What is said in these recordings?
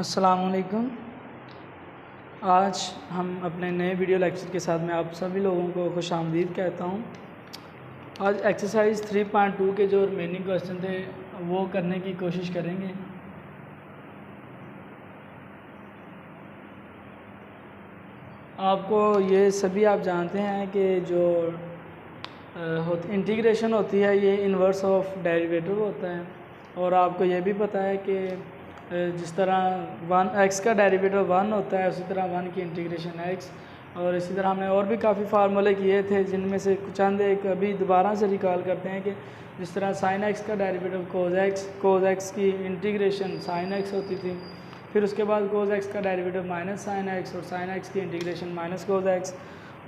अस्सलामुअलैकुम। आज हम अपने नए वीडियो लेक्चर के साथ में आप सभी लोगों को खुशामदीद कहता हूँ। आज एक्सरसाइज 3.2 के जो रिमेनिंग क्वेश्चन थे वो करने की कोशिश करेंगे। आपको ये सभी आप जानते हैं कि जो इंटीग्रेशन होती है ये इन्वर्स ऑफ डेरिवेटिव होता है, और आपको ये भी पता है कि जिस तरह 1x का डेरिवेटिव 1 होता है उसी तरह 1 की इंटीग्रेशन x, और इसी तरह हमने और भी काफ़ी फार्मूले किए थे जिनमें से चंद एक अभी दोबारा से रिकॉल करते हैं कि जिस तरह sin x का डेरिवेटिव cos x की इंटीग्रेशन sin x होती थी, फिर उसके बाद cos x का डेरिवेटिव माइनस sin x और sin x की इंटीग्रेशन माइनस cos x,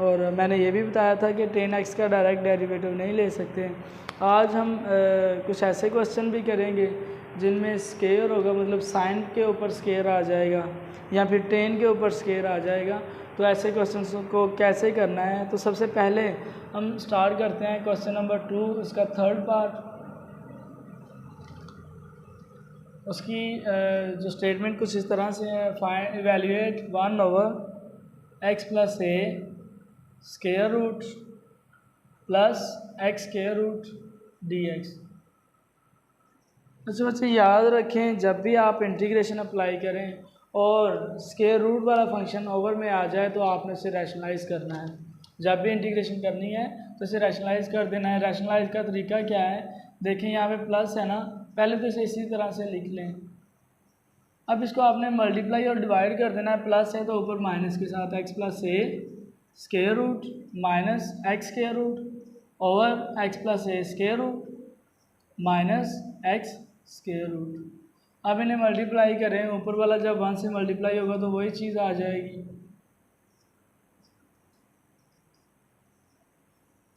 और मैंने ये भी बताया था कि tan x का डायरेक्ट डेरिवेटिव नहीं ले सकते। आज हम कुछ ऐसे क्वेश्चन भी करेंगे जिनमें स्केयर होगा, मतलब साइन के ऊपर स्केयर आ जाएगा या फिर टेन के ऊपर स्केयर आ जाएगा। तो ऐसे क्वेश्चंस को कैसे करना है, तो सबसे पहले हम स्टार्ट करते हैं क्वेश्चन नंबर 2, इसका थर्ड पार्ट। उसकी जो स्टेटमेंट कुछ इस तरह से है, find evaluate 1/x + a square root plus x square root dx। अच्छा बच्चे याद रखें, जब भी आप इंटीग्रेशन अप्लाई करें और स्क्वायर रूट वाला फंक्शन ओवर में आ जाए तो आपने इसे रैशनलाइज करना है। जब भी इंटीग्रेशन करनी है तो इसे रैशनलाइज कर देना है। रैशनलाइज का तरीका क्या है, देखें यहाँ पे प्लस है ना, पहले तो इसे इसी तरह से लिख लें। अब इसको आपने मल्टीप्लाई और डिवाइड कर देना है, प्लस है तो ऊपर माइनस के साथ x + a square root minus x square root over x + a square root minus x square root. अब इन्हें मल्टीप्लाई करें, ऊपर वाला जब 1 से मल्टीप्लाई होगा तो वही चीज़ आ जाएगी।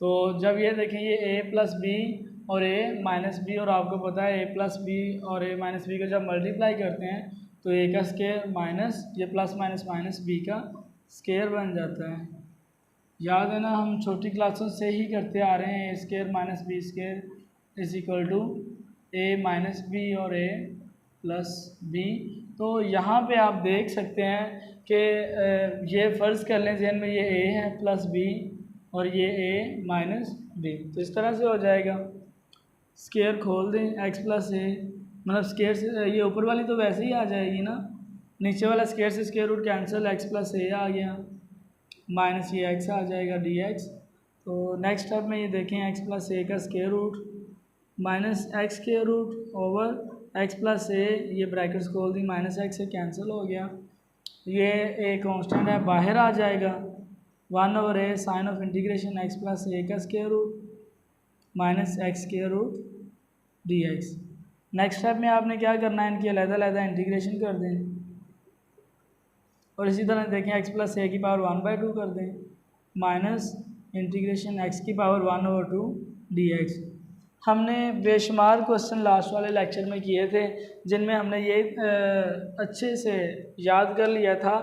तो जब ये देखें ये a + b और a - b, और आपको पता है a + b और a - b को जब मल्टीप्लाई करते हैं तो a का स्क्वायर माइनस ये प्लस माइनस माइनस b का स्क्वायर बन जाता है। याद है ना, हम छोटी क्लासों से ही करते आ रहे हैं, a square minus b square is equal to a - b और a + b। तो यहाँ पे आप देख सकते हैं कि ये फ़र्ज़ कर लें जहन में ये a है प्लस b और ये a - b, तो इस तरह से हो जाएगा। स्क्वायर खोल दें x + a, मतलब स्क्वायर से ये ऊपर वाली तो वैसे ही आ जाएगी ना, नीचे वाला स्क्वायर से square root cancel, x + a आ गया माइनस ये x आ जाएगा dx। तो नेक्स्ट स्टेप में ये देखें x + a का square root minus x square root over x + a, ये ब्रैकेट्स खोल दी, माइनस x से कैंसिल हो गया, ये एक कांस्टेंट है बाहर आ जाएगा, 1/a sign of integration x + a का square root minus x square root dx। Next step में आपने क्या करना है, इनकी अलग-अलग इंटीग्रेशन कर दें, और इसी तरह देखें x + a की पावर 1/2 कर दें माइनस इंटीग्रेशन x की पावर 1/2 dx। हमने बेशुमार क्वेश्चन लास्ट वाले लेक्चर में किए थे जिनमें हमने ये अच्छे से याद कर लिया था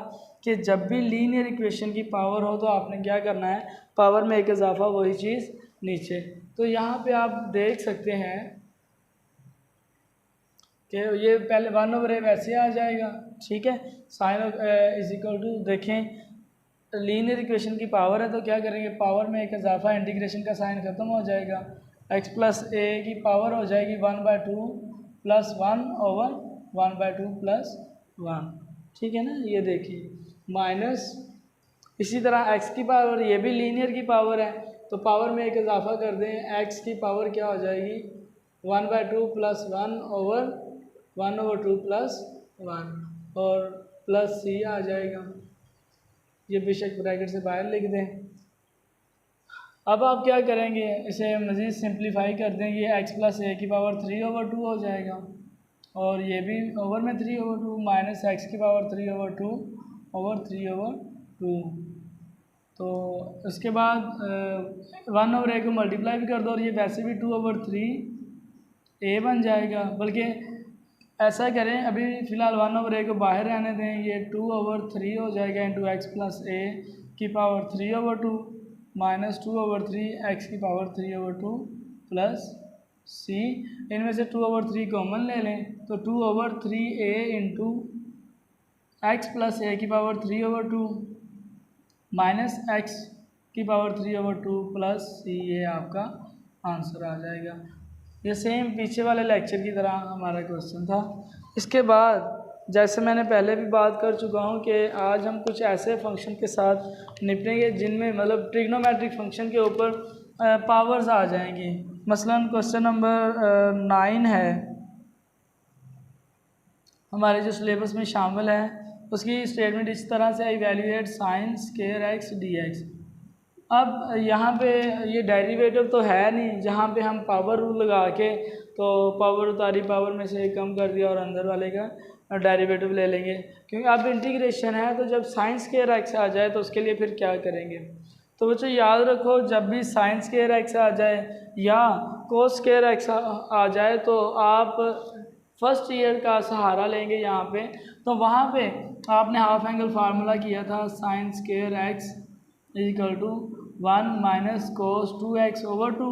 कि जब भी लीनियर इक्वेशन की पावर हो तो आपने क्या करना है, पावर में एक इजाफा वही चीज़ नीचे। तो यहाँ पे आप देख सकते हैं कि ये पहले 1/a वैसे आ जाएगा, ठीक है, sign of is equal to, देखें लीनियर इक्वेशन की पावर है तो क्या करेंगे, पावर में एक इजाफा, इंटीग्रेशन का साइन ख़त्म हो जाएगा, x + a की पावर हो जाएगी 1/2 + 1/1/2 + 1, ठीक है ना, ये देखिए माइनस, इसी तरह x की पावर, ये भी लीनियर की पावर है तो पावर में एक इजाफा कर दें, x की पावर क्या हो जाएगी 1/2 + 1/2 + 1 और प्लस c आ जाएगा, ये बेशक ब्रैकेट से बाहर लिख दें। अब आप क्या करेंगे, इसे मज़ीद सिंप्लीफाई कर दें, ये x + a की पावर 3/2 हो जाएगा और ये भी ओवर में 3/2 माइनस x की पावर 3/2 ओवर 3/2। तो उसके बाद 1/a को मल्टीप्लाई भी कर दो और ये वैसे भी 2/3 a बन जाएगा, बल्कि ऐसा करें अभी फ़िलहाल 1/a को बाहर रहने दें, ये 2/3 हो जाएगा इंटू x + a की पावर 3/2 माइनस 2/3 x की पावर 3/2 प्लस c, इनमें से 2/3 कॉमन ले लें तो 2/3 a इंटू एक्स प्लस ए की पावर 3/2 माइनस एक्स की पावर 3/2 प्लस सी, ये आपका आंसर आ जाएगा। ये सेम पीछे वाले लेक्चर की तरह हमारा क्वेश्चन था। इसके बाद जैसे मैंने पहले भी बात कर चुका हूँ कि आज हम कुछ ऐसे फंक्शन के साथ निपटेंगे जिनमें मतलब ट्रिग्नोमेट्रिक फंक्शन के ऊपर पावर्स आ जाएंगी। मसलन क्वेश्चन नंबर 9 है हमारे जो सिलेबस में शामिल है, उसकी स्टेटमेंट इस तरह से, evaluate sign square x D x. अब यहाँ पे ये डेरिवेटिव तो है नहीं जहाँ पे हम पावर रूल लगा के तो पावर उतारी, पावर में से एक कम कर दिया और अंदर वाले का डेरिवेटिव ले लेंगे, क्योंकि अब इंटीग्रेशन है। तो जब साइन स्क्वायर एक्स आ जाए तो उसके लिए फिर क्या करेंगे। तो बच्चों याद रखो, जब भी साइन स्क्वायर एक्स आ जाए या कोस स्क्वायर एक्स आ जाए तो आप फर्स्ट ईयर का सहारा लेंगे यहाँ पे। तो वहाँ पे आपने हाफ एंगल फार्मूला किया था, sine square x equal to 1 minus cos 2x/2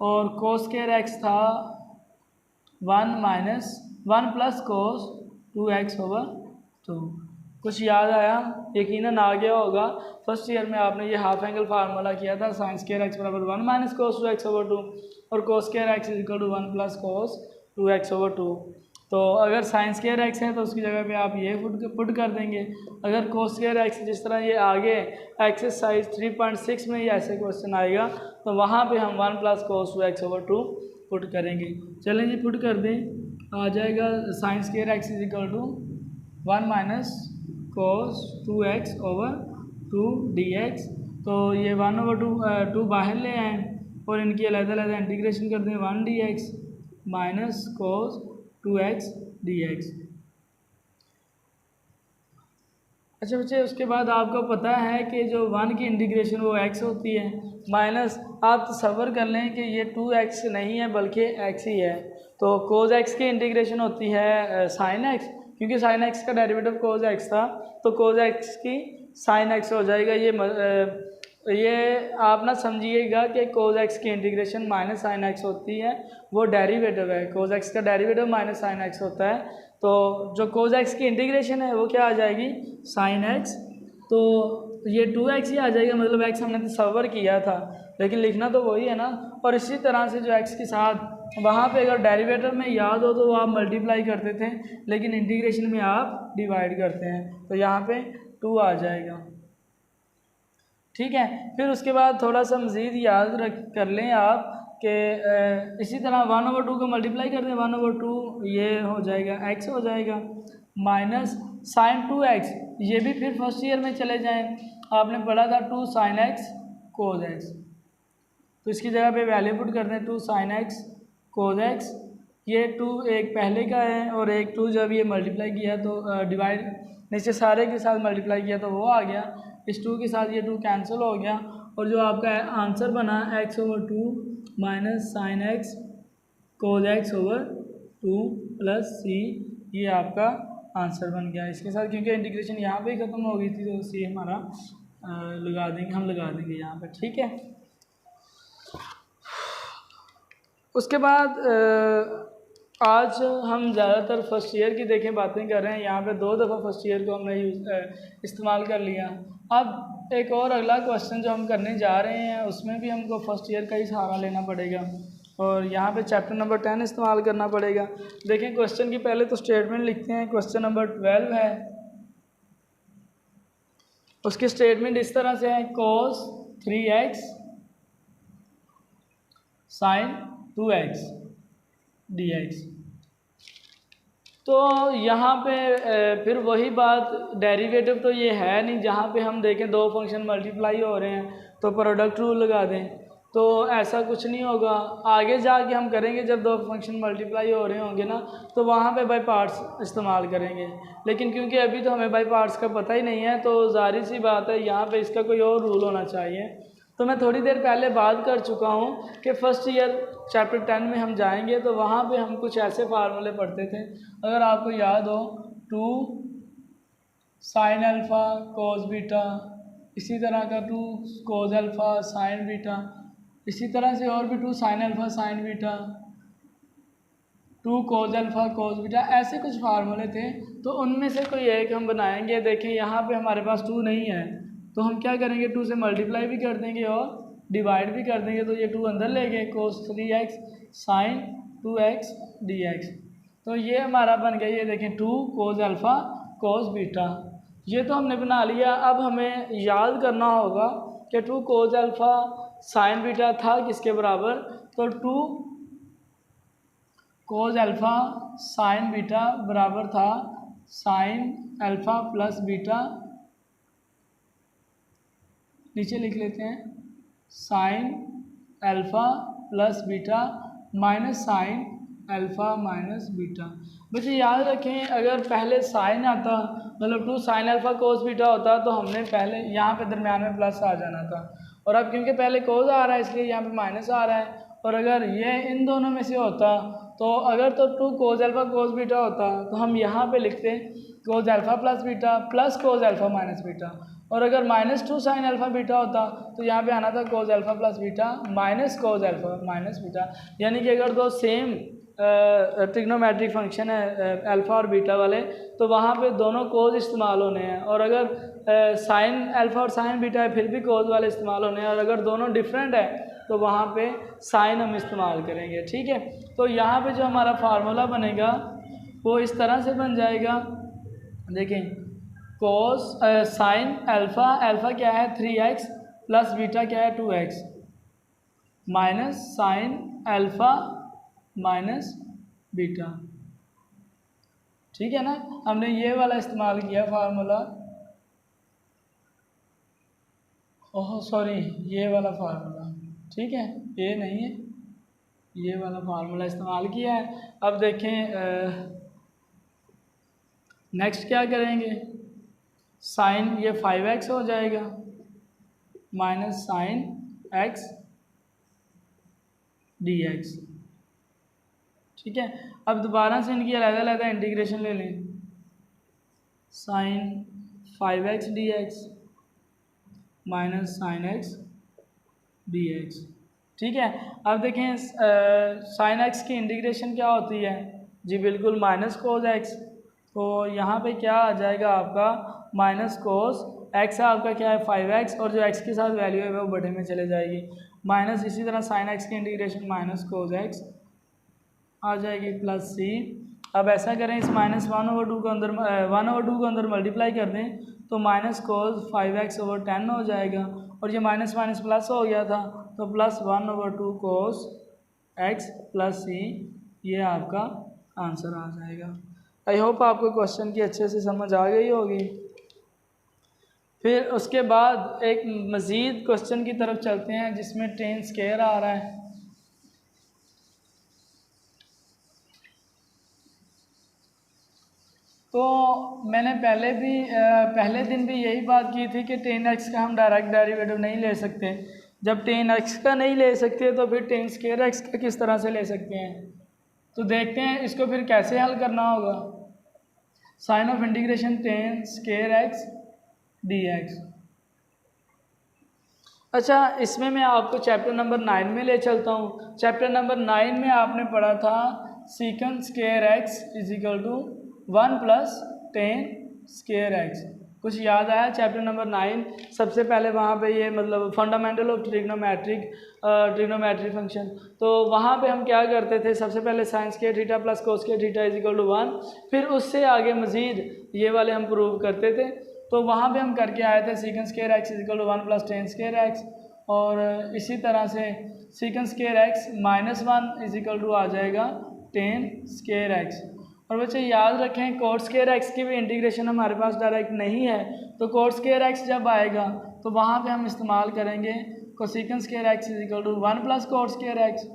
और कोस स्क्वायर एक्स था 1 प्लस कोस 2x/2। कुछ याद आया? यकीनन आ गया होगा। फर्स्ट ईयर में आपने ये हाफ एंगल फार्मूला किया था, साइन स्क्वायर एक्स बराबर 1 माइनस कोस 2x/2 और cos square x equal to 1 plus cos 2x/2। तो अगर साइन स्क्वायर एक्स है तो उसकी जगह पे आप ये पुट कर देंगे। अगर कोस स्क्वायर एक्स, जिस तरह ये आगे एक्सरसाइज 3.6 में ये ऐसे क्वेश्चन आएगा तो वहाँ पे हम 1 प्लस कोस 2x/2 पुट करेंगे। चलें जी, पुट कर दें। आ जाएगा sine square x is equal to 1 minus cos 2x/2 dx। तो ये 1/2 बाहर ले आएँ और इनकी अलग-अलग इंटीग्रेशन कर दें। 1 dx minus cos 2x dx। अच्छा बच्चे, उसके बाद आपको पता है कि जो 1 की इंटीग्रेशन वो x होती है, माइनस आप तसव्वुर कर लें कि ये 2x नहीं है बल्कि x ही है। तो कोस x की इंटीग्रेशन होती है साइन x, क्योंकि साइन x का डेरिवेटिव कोस x था तो कोस x की साइन x हो जाएगा। ये आप ना समझिएगा कि कोस x की इंटीग्रेशन माइनस साइन x होती है, वो डेरिवेटिव है। कोस x का डेरिवेटिव माइनस साइन x होता है, तो जो कोस x की इंटीग्रेशन है वो क्या आ जाएगी, साइन x। तो ये 2x ही आ जाएगा, मतलब x हमने तसव्वुर किया था लेकिन लिखना तो वही है ना। और इसी तरह से जो x के साथ वहाँ पे अगर डेरिवेटिव में याद हो तो वो आप मल्टीप्लाई करते थे, लेकिन इंटीग्रेशन में आप डिवाइड करते हैं, तो यहाँ पे 2 आ जाएगा। ठीक है, फिर उसके बाद थोड़ा सा मज़ीद याद कर लें आप कि इसी तरह 1/2 को मल्टीप्लाई कर दें। 1/2 ये हो जाएगा x हो जाएगा, माइनस साइन 2x, ये भी फिर फर्स्ट ईयर में चले जाएं। आपने पढ़ा था 2 साइन x कोस x, तो इसकी जगह पे वैल्यू पुट कर दें 2 साइन x कोस x। ये 2 एक पहले का है और एक 2 जब ये मल्टीप्लाई किया तो डिवाइड नीचे सारे के साथ मल्टीप्लाई किया तो वो आ गया। इस 2 के साथ ये 2 कैंसिल हो गया और जो आपका आंसर बना x/2 माइनस साइन x कोस x/2 प्लस c, ये आपका आंसर बन गया। इसके साथ क्योंकि इंटीग्रेशन यहाँ पे ही ख़त्म हो गई थी तो c हमारा लगा देंगे यहाँ पे। ठीक है, उसके बाद आज हम ज़्यादातर फर्स्ट ईयर की बातें कर रहे हैं। यहाँ पे 2 दफ़ा फर्स्ट ईयर को हमने इस्तेमाल कर लिया। अब एक और अगला क्वेश्चन जो हम करने जा रहे हैं उसमें भी हमको फर्स्ट ईयर का ही सहारा लेना पड़ेगा और यहाँ पे चैप्टर नंबर 10 इस्तेमाल करना पड़ेगा। देखें क्वेश्चन की पहले तो स्टेटमेंट लिखते हैं। क्वेश्चन नंबर 12 है, उसकी स्टेटमेंट इस तरह से है, cos 3x sin 2x dx। तो यहाँ पे फिर वही बात, डेरिवेटिव तो ये है नहीं जहाँ पे हम देखें 2 फंक्शन मल्टीप्लाई हो रहे हैं तो प्रोडक्ट रूल लगा दें, तो ऐसा कुछ नहीं होगा। आगे जाके हम करेंगे जब 2 फंक्शन मल्टीप्लाई हो रहे होंगे ना, तो वहाँ पे बाई पार्ट्स इस्तेमाल करेंगे। लेकिन क्योंकि अभी तो हमें बाई पार्ट्स का पता ही नहीं है तो ज़ाहिर सी बात है यहाँ पे इसका कोई और रूल होना चाहिए। तो मैं थोड़ी देर पहले बात कर चुका हूँ कि फर्स्ट ईयर चैप्टर 10 में हम जाएंगे तो वहाँ पे हम कुछ ऐसे फार्मूले पढ़ते थे, अगर आपको याद हो, 2 साइन अल्फ़ा कोस बीटा, इसी तरह का 2 कोस अल्फ़ा साइन बीटा, इसी तरह से और भी 2 साइन अल्फ़ा साइन बीटा, 2 कोज अल्फ़ा कोज बीटा, ऐसे कुछ फार्मूले थे। तो उनमें से कोई एक हम बनाएंगे। देखें यहाँ पे हमारे पास 2 नहीं है, तो हम क्या करेंगे, 2 से मल्टीप्लाई भी कर देंगे और डिवाइड भी कर देंगे। तो ये 2 अंदर ले गए, कोस 3x साइन 2x dx। तो ये हमारा बन गया, ये देखें 2 कोज अल्फ़ा कोज बीटा। ये तो हमने बना लिया। अब हमें याद करना होगा कि 2 कोज अल्फ़ा साइन बीटा था किसके बराबर, तो 2 कोज अल्फ़ा साइन बीटा बराबर था साइन अल्फ़ा प्लस बीटा, नीचे लिख लेते हैं sine alpha plus beta minus sine alpha minus beta. बच्चे याद रखें, अगर पहले साइन आता, मतलब 2 साइन अल्फ़ा कोस बीटा होता, तो हमने पहले यहाँ पे दरम्यान में प्लस आ जाना था। और अब क्योंकि पहले कोस आ रहा है इसलिए यहाँ पे माइनस आ रहा है। और अगर ये इन दोनों में से होता, तो अगर तो 2 कोस अल्फ़ा कोस बीटा होता तो हम यहाँ पे लिखते cos alpha plus beta plus cos alpha minus beta. और अगर -2 साइन अल्फ़ा बीटा होता तो यहाँ पे आना था cos alpha plus beta minus cos alpha minus beta. यानी कि अगर दो सेम ट्रिग्नोमेट्रिक फंक्शन है अल्फ़ा और बीटा वाले, तो वहाँ पे दोनों कोस इस्तेमाल होने हैं। और अगर साइन अल्फ़ा और साइन बीटा है फिर भी कोस वाले इस्तेमाल होने हैं। और अगर दोनों डिफरेंट है तो वहाँ पे साइन हम इस्तेमाल करेंगे। ठीक है, तो यहाँ पे जो हमारा फार्मूला बनेगा वो इस तरह से बन जाएगा। देखें, कोस साइन अल्फ़ा, अल्फ़ा क्या है 3x प्लस बीटा क्या है 2x, minus sine alpha minus beta. ठीक है ना, हमने ये वाला इस्तेमाल किया फार्मूला। ओह सॉरी, ये वाला फार्मूला, ठीक है, ये नहीं है, ये वाला फार्मूला इस्तेमाल किया है। अब देखें नेक्स्ट क्या करेंगे, साइन ये 5x हो जाएगा माइनस साइन x dx। ठीक है, अब दोबारा से इनकी अलग-अलग इंटीग्रेशन ले लें, sine 5x dx minus sine x dx। ठीक है, अब देखें साइन x की इंटीग्रेशन क्या होती है जी, बिल्कुल माइनस कोस x। तो यहाँ पे क्या आ जाएगा आपका माइनस कोस x है, आपका क्या है 5x, और जो x के साथ वैल्यू है वो बटे में चले जाएगी माइनस। इसी तरह साइन x की इंटीग्रेशन माइनस कोस x आ जाएगी प्लस c। अब ऐसा करें, इस -1/2 को अंदर 1/2 को अंदर मल्टीप्लाई कर दें तो माइनस कोस 5x/10 हो जाएगा। और ये माइनस माइनस प्लस हो गया था तो प्लस 1/2 कोस x प्लस c, ये आपका आंसर आ जाएगा। आई होप आपको क्वेश्चन की अच्छे से समझ आ गई होगी। फिर उसके बाद एक मज़ीद क्वेश्चन की तरफ चलते हैं जिसमें टेन स्क्वायर आ रहा है। तो मैंने पहले दिन भी यही बात की थी कि टेन एक्स का हम डायरेक्ट डेरिवेटिव नहीं ले सकते। जब टेन एक्स का नहीं ले सकते तो फिर टेन स्क्वायर एक्स का किस तरह से ले सकते हैं, तो देखते हैं इसको फिर कैसे हल करना होगा। Sign of integration tan square x dx। अच्छा, इसमें मैं आपको चैप्टर नंबर 9 में ले चलता हूँ। चैप्टर नंबर 9 में आपने पढ़ा था secant square x is equal to 1 plus tan square X. कुछ याद आया? चैप्टर नंबर 9 सबसे पहले वहाँ पे ये मतलब फंडामेंटल ऑफ ट्रिग्नोमेट्रिक फंक्शन। तो वहाँ पे हम क्या करते थे, सबसे पहले sine square theta plus cos square theta is equal to 1, फिर उससे आगे मज़ीद ये वाले हम प्रूव करते थे। तो वहाँ पे हम करके आए थे secant square x is equal to 1 plus tan square x, और इसी तरह से secant square X -1 is equal to आ जाएगा टेन स्क्वायर एक्स। और बच्चे याद रखें कोट स्क्वायर एक्स की भी इंटीग्रेशन हमारे पास डायरेक्ट नहीं है, तो कोट स्क्वायर एक्स जब आएगा तो वहाँ पे हम इस्तेमाल करेंगे cosecant square x is equal to 1 plus cot square x,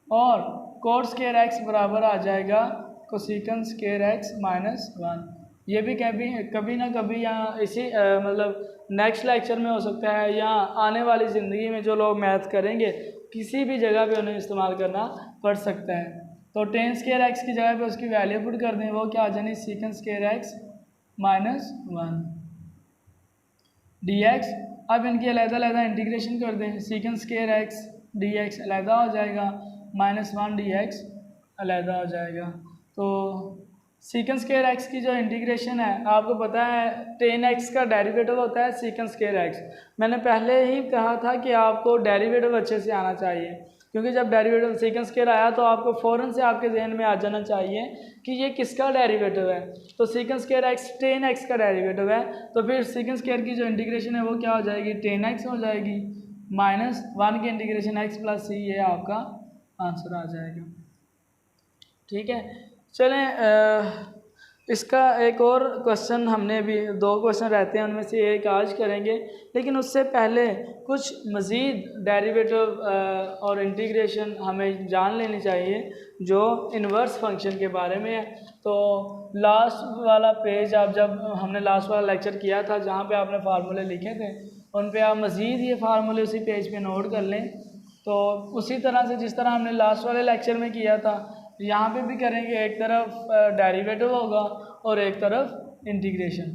और कोट स्क्वायर एक्स बराबर आ जाएगा कोसिकन स्क्वायर एक्स -1। ये भी कभी ना कभी यहाँ इसी मतलब नेक्स्ट लेक्चर में हो सकता है, या आने वाली ज़िंदगी में जो लोग मैथ करेंगे किसी भी जगह पे उन्हें इस्तेमाल करना पड़ सकता है। तो टेन स्क्वायर एक्स की जगह पे उसकी वैल्यू पुट कर दें, वो क्या आ जानी सीकन स्क्वायर एक्स -1 dx। अब इनकी अलग-अलग इंटीग्रेशन कर दें, सीकन स्क्वायर एक्स dx अलग हो जाएगा -1 dx अलहदा हो जाएगा। तो सीकेंट स्क्वायर एक्स की जो इंटीग्रेशन है, आपको पता है टेन एक्स का डेरिवेटिव होता है सीकेंट स्क्वायर एक्स। मैंने पहले ही कहा था कि आपको डेरिवेटिव अच्छे से आना चाहिए, क्योंकि जब डेरिवेटिव सीकेंट स्क्वायर आया तो आपको फ़ौरन से आपके जहन में आ जाना चाहिए कि ये किसका डेरिवेटिव है। तो secant square x ten x का डेरिवेटिव है, तो फिर सीकेंट स्क्वायर की जो इंटीग्रेशन है वो क्या हो जाएगी, टेन एक्स हो जाएगी माइनस वन की इंटीग्रेशन एक्स प्लस सी, ये आपका आंसर आ जाएगा। ठीक है, चलें इसका एक और क्वेश्चन, हमने भी दो क्वेश्चन रहते हैं उनमें से एक आज करेंगे, लेकिन उससे पहले कुछ मज़ीद डेरिवेटिव और इंटीग्रेशन हमें जान लेनी चाहिए जो इन्वर्स फंक्शन के बारे में है। तो लास्ट वाला पेज, आप जब हमने लास्ट वाला लेक्चर किया था जहाँ पे आपने फार्मूले लिखे थे, उन पे आप मज़ीद ये फार्मूले उसी पेज पे नोट कर लें। तो उसी तरह से जिस तरह हमने लास्ट वाले लेक्चर में किया था, यहाँ पे भी करेंगे। एक तरफ डेरिवेटिव होगा और एक तरफ इंटीग्रेशन।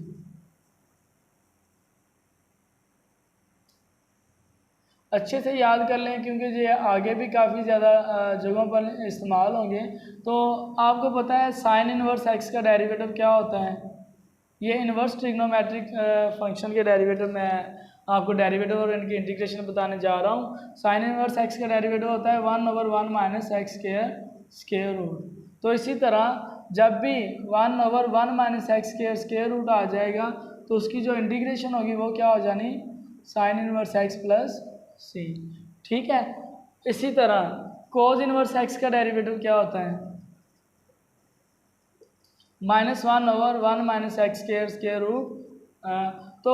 अच्छे से याद कर लें, क्योंकि ये आगे भी काफ़ी ज़्यादा जगहों पर इस्तेमाल होंगे। तो आपको पता है साइन इनवर्स एक्स का डेरिवेटिव क्या होता है। ये इनवर्स ट्रिग्नोमेट्रिक फंक्शन के डेरिवेटिव में आपको डेरिवेटिव और इनकी इंटीग्रेशन बताने जा रहा हूँ। साइन इनवर्स एक्स का डेरिवेटिव होता है 1/1 माइनस एक्स स्क्वायर रूट। तो इसी तरह जब भी 1/1 माइनस एक्स स्क्वायर रूट आ जाएगा तो उसकी जो इंटीग्रेशन होगी वो क्या हो जानी, साइन इनवर्स एक्स प्लस सी। ठीक है, इसी तरह कोज इनवर्स एक्स का डेरिवेटिव क्या होता है, -1/1 माइनस एक्स स्क्वायर रूट। तो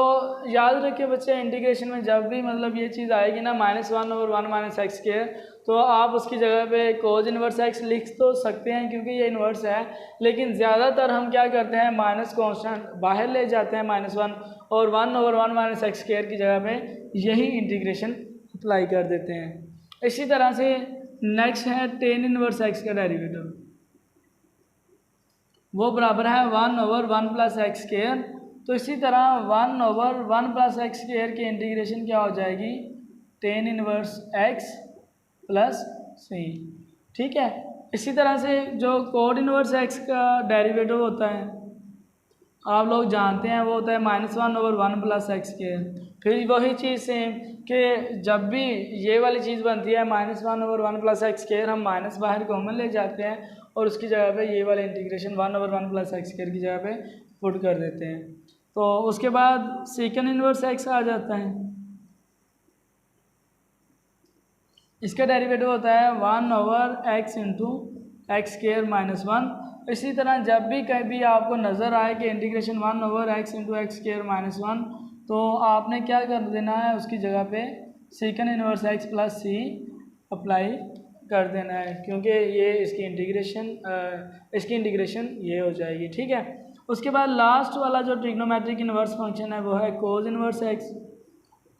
याद रखिए बच्चे, इंटीग्रेशन में जब भी मतलब ये चीज़ आएगी ना -1/1 माइनस एक्स स्क्वायर, तो आप उसकी जगह पे कोज इनवर्स एक्स लिख तो सकते हैं क्योंकि ये इन्वर्स है, लेकिन ज़्यादातर हम क्या करते हैं, माइनस कॉन्स्टेंट बाहर ले जाते हैं -1 और 1/1 माइनस एक्स स्क्वायर की जगह पे यही इंटीग्रेशन अप्लाई कर देते हैं। इसी तरह से नेक्स्ट है टेन इनवर्स एक्स का डेरिवेटिव, वो बराबर है 1/1 प्लस एक्स स्क्वायर। तो इसी तरह 1/1 प्लस एक्स स्क्वायर की इंटीग्रेशन क्या हो जाएगी, टेन इनवर्स एक्स प्लस सी। ठीक है, इसी तरह से जो कोड इनवर्स एक्स का डेरिवेटिव होता है आप लोग जानते हैं, वो होता है -1/1 प्लस एक्स स्क्वायर। फिर वही चीज़ सेम कि जब भी ये वाली चीज़ बनती है -1/1 प्लस एक्स स्क्वायर, हम माइनस बाहर कॉमन ले जाते हैं और उसकी जगह पे ये वाला इंटीग्रेशन 1/1 प्लस एक्स स्क्वायर की जगह पे पुट कर देते हैं। तो उसके बाद सेकंड इनवर्स एक्स आ जाता है, इसका डेरिवेटिव होता है 1/x इंटू एक्स स्क्वायर -1। इसी तरह जब भी कहीं भी आपको नज़र आए कि integration 1/x into x square -1, तो आपने क्या कर देना है, उसकी जगह पे सेकंड इनवर्स एक्स प्लस सी अप्लाई कर देना है, क्योंकि ये इसकी इंटीग्रेशन ये हो जाएगी। ठीक है, उसके बाद लास्ट वाला जो ट्रिग्नोमेट्रिक इनवर्स फंक्शन है वो है कोज इनवर्स एक्स।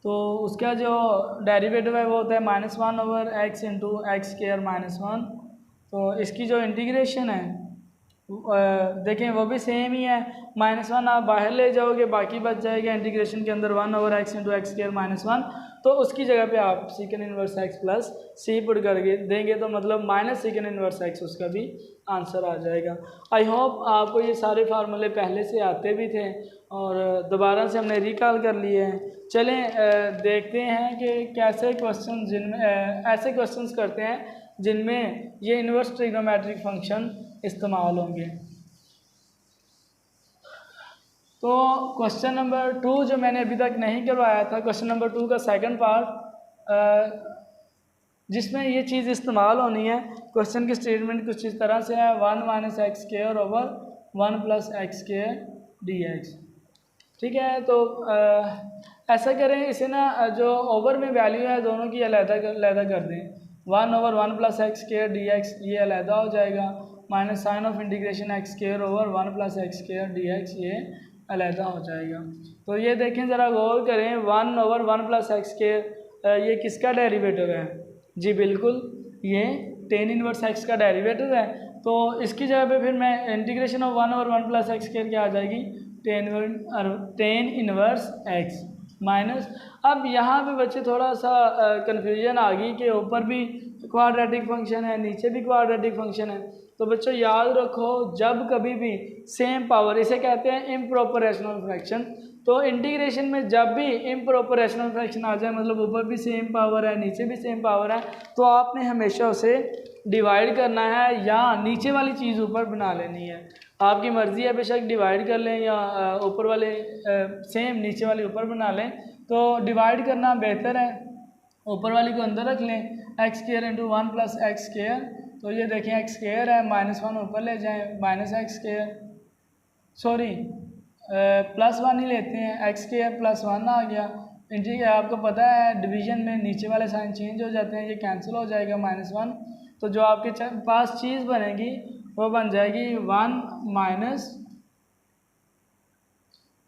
तो उसका जो डेरिवेटिव है वो होता है -1/x इंटू एक्स स्क्वायर -1। तो इसकी जो इंटीग्रेशन है देखें वो भी सेम ही है, -1 आप बाहर ले जाओगे, बाकी बच जाएगा इंटीग्रेशन के अंदर 1/x इंटू एक्स स्क्वायर -1। तो उसकी जगह पे आप सेकंड इनवर्स एक्स प्लस सी पुट करके देंगे, तो मतलब माइनस सेकंड इनवर्स एक्स उसका भी आंसर आ जाएगा। आई होप आपको ये सारे फार्मूले पहले से आते भी थे और दोबारा से हमने रिकॉल कर लिए हैं। चलें देखते हैं कि कैसे क्वेश्चन जिनमें ऐसे क्वेश्चंस करते हैं जिनमें ये इनवर्स ट्रिग्नोमेट्रिक फंक्शन इस्तेमाल होंगे। तो क्वेश्चन नंबर 2 जो मैंने अभी तक नहीं करवाया था, क्वेश्चन नंबर 2 का सेकंड पार्ट, जिसमें ये चीज़ इस्तेमाल होनी है। क्वेश्चन की स्टेटमेंट कुछ इस तरह से है, 1 minus x square over 1 plus x square d x. ठीक है, तो ऐसा करें, इसे ना जो ओवर में वैल्यू है दोनों की अलहदा कर दें। 1/1 plus x square d x ये अलहदा हो जाएगा, minus sign of integration x square over 1 plus x square d x ये अलहदा हो जाएगा। तो ये देखें ज़रा गौर करें, 1/1 प्लस एक्स स्क्वायर ये किसका डेरिवेटिव है? जी बिल्कुल, ये टेन इनवर्स एक्स का डेरिवेटिव है। तो इसकी जगह पे फिर मैं integration of 1/1 plus x square क्या आ जाएगी, टेन इनवर्स एक्स। माइनस। अब यहाँ पे बच्चे थोड़ा सा कन्फ्यूजन आ गई कि ऊपर भी क्वाड्रेटिक फंक्शन है, नीचे भी क्वाड्रेटिक फंक्शन है। तो बच्चों याद रखो, जब कभी भी सेम पावर, इसे कहते हैं इम्प्रॉपर रैशनल फ्रैक्शन, तो इंटीग्रेशन में जब भी इम्प्रॉपर रैशनल फ्रैक्शन आ जाए, मतलब ऊपर भी सेम पावर है नीचे भी सेम पावर है, तो आपने हमेशा उसे डिवाइड करना है या नीचे वाली चीज़ ऊपर बना लेनी है। आपकी मर्ज़ी है, बेशक डिवाइड कर लें या ऊपर वाले सेम नीचे वाली ऊपर बना लें। तो डिवाइड करना बेहतर है, ऊपर वाली को अंदर रख लें, x square into 1 plus x square. तो ये देखें एक्स स्क्वायर है, -1 ऊपर ले जाएं, माइनस एक्स स्क्वायर, सॉरी +1 ही लेते हैं, एक्स स्क्वायर +1 आ गया। ठीक है, आपको पता है डिवीजन में नीचे वाले साइन चेंज हो जाते हैं, ये कैंसिल हो जाएगा -1। तो जो आपके पास चीज़ बनेगी वो बन जाएगी 1 minus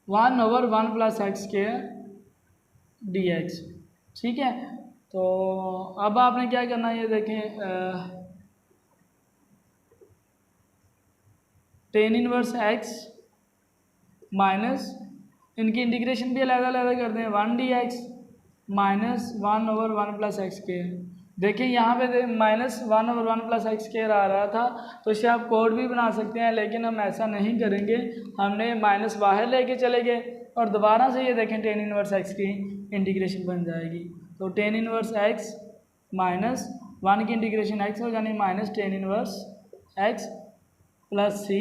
1/1 plus x square dx। ठीक है, तो अब आपने क्या करना है, ये देखें tan इनवर्स x माइनस, इनकी इंटीग्रेशन भी अलग अलग कर दें, 1 dx minus 1/1 plus x square. देखिए यहाँ पे -1/1 प्लस एक्स स्क्वायर आ रहा था, तो इसे आप कोड भी बना सकते हैं, लेकिन हम ऐसा नहीं करेंगे। हमने माइनस बाहर लेके चले गए और दोबारा से ये देखें tan इनवर्स x की इंटीग्रेशन बन जाएगी। तो tan इनवर्स x माइनस 1 की इंटीग्रेशन x हो जानी minus tan inverse x plus c।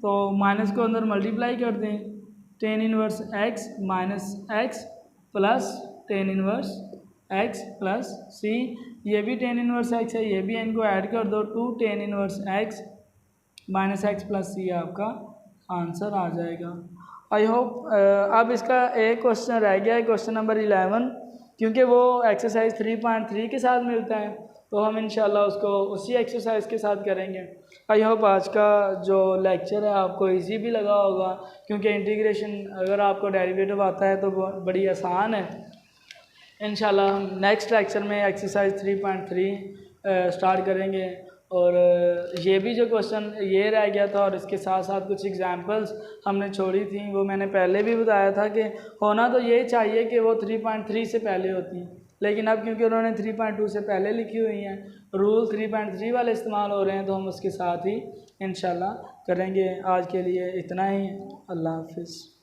तो माइनस को अंदर मल्टीप्लाई कर दें, tan inverse x minus x plus tan inverse x plus c। ये भी tan इनवर्स x है, ये भी इनको ऐड कर दो, 2 tan inverse x minus X plus C आपका आंसर आ जाएगा। आई होप अब इसका एक क्वेश्चन रह गया है, क्वेश्चन नंबर 11, क्योंकि वो एक्सरसाइज 3.3 के साथ मिलता है, तो हम इंशाल्लाह उसको उसी एक्सरसाइज के साथ करेंगे। आई होप आज का जो लेक्चर है आपको इजी भी लगा होगा, क्योंकि इंटीग्रेशन अगर आपको डेरिवेटिव आता है तो बड़ी आसान है। इंशाल्लाह हम नेक्स्ट लेक्चर में एक्सरसाइज 3.3 स्टार्ट करेंगे। और ये भी जो क्वेश्चन ये रह गया था और इसके साथ साथ कुछ एग्जांपल्स हमने छोड़ी थी, वो मैंने पहले भी बताया था कि होना तो ये चाहिए कि वो 3.3 से पहले होती, लेकिन अब क्योंकि उन्होंने 3.2 से पहले लिखी हुई हैं, रूल 3.3 वाले इस्तेमाल हो रहे हैं, तो हम उसके साथ ही इंशाल्लाह करेंगे। आज के लिए इतना ही, अल्लाह हाफिज़।